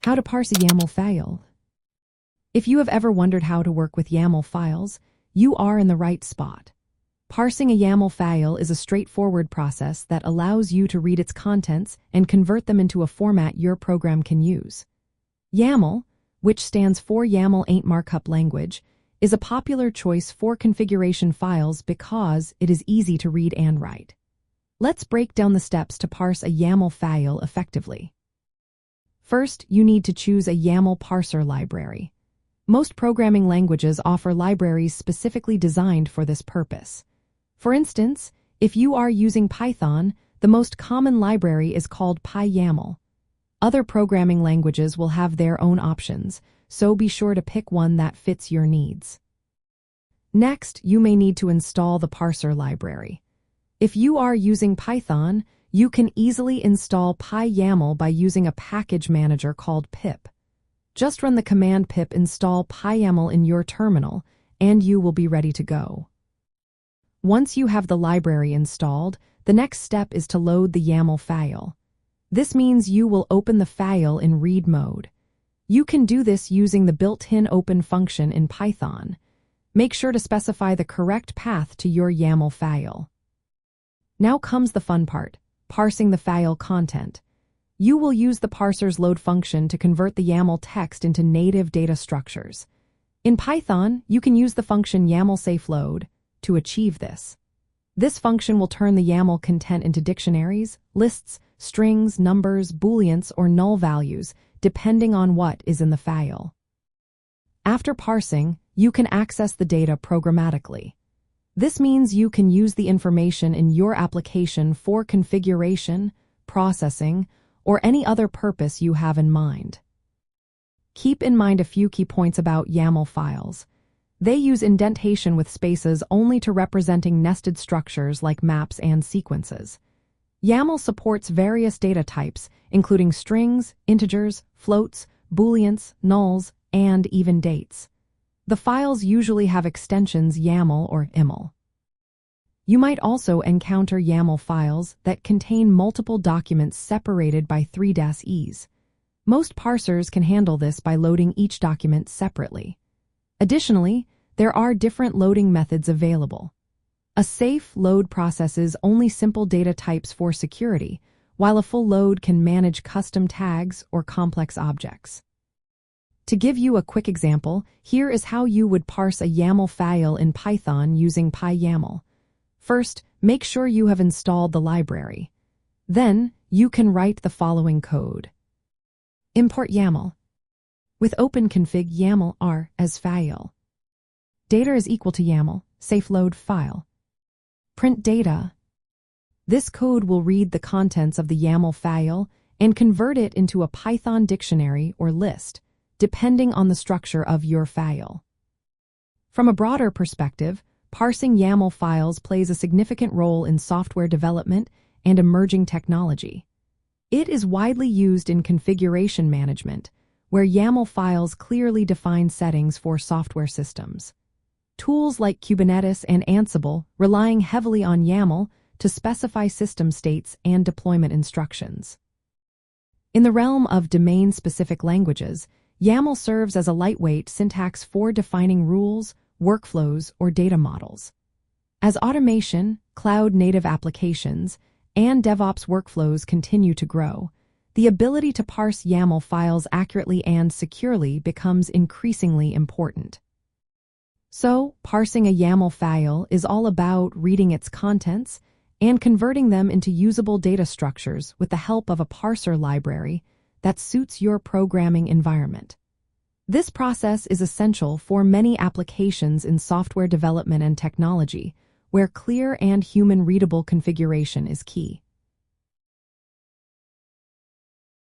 How to parse a YAML file. If you have ever wondered how to work with YAML files, you are in the right spot. Parsing a YAML file is a straightforward process that allows you to read its contents and convert them into a format your program can use. YAML, which stands for YAML Ain't Markup Language, is a popular choice for configuration files because it is easy to read and write. Let's break down the steps to parse a YAML file effectively. First, you need to choose a YAML parser library. Most programming languages offer libraries specifically designed for this purpose. For instance, if you are using Python, the most common library is called PyYAML. Other programming languages will have their own options, so be sure to pick one that fits your needs. Next, you may need to install the parser library. If you are using Python, you can easily install PyYAML by using a package manager called pip. Just run the command pip install PyYAML in your terminal, and you will be ready to go. Once you have the library installed, the next step is to load the YAML file. This means you will open the file in read mode. You can do this using the built-in open function in Python. Make sure to specify the correct path to your YAML file. Now comes the fun part, parsing the file content. You will use the parser's load function to convert the YAML text into native data structures. In Python, you can use the function YAML safe load to achieve this. This function will turn the YAML content into dictionaries, lists, strings, numbers, booleans, or null values, depending on what is in the file. After parsing, you can access the data programmatically. This means you can use the information in your application for configuration, processing, or any other purpose you have in mind. Keep in mind a few key points about YAML files. They use indentation with spaces only to representing nested structures like maps and sequences. YAML supports various data types, including strings, integers, floats, booleans, nulls, and even dates. The files usually have extensions YAML or IML. You might also encounter YAML files that contain multiple documents separated by 3-Es. Most parsers can handle this by loading each document separately. Additionally, there are different loading methods available. A safe load processes only simple data types for security, while a full load can manage custom tags or complex objects. To give you a quick example, here is how you would parse a YAML file in Python using PyYAML. First, make sure you have installed the library. Then, you can write the following code. Import YAML. With openconfig YAML r as file. Data is equal to YAML, safe load file. Print data. This code will read the contents of the YAML file and convert it into a Python dictionary or list, depending on the structure of your file. From a broader perspective, parsing YAML files plays a significant role in software development and emerging technology. It is widely used in configuration management, where YAML files clearly define settings for software systems. Tools like Kubernetes and Ansible relying heavily on YAML to specify system states and deployment instructions. In the realm of domain-specific languages, YAML serves as a lightweight syntax for defining rules, workflows, or data models. As automation, cloud-native applications, and DevOps workflows continue to grow, the ability to parse YAML files accurately and securely becomes increasingly important. So, parsing a YAML file is all about reading its contents and converting them into usable data structures with the help of a parser library that suits your programming environment. This process is essential for many applications in software development and technology, where clear and human-readable configuration is key.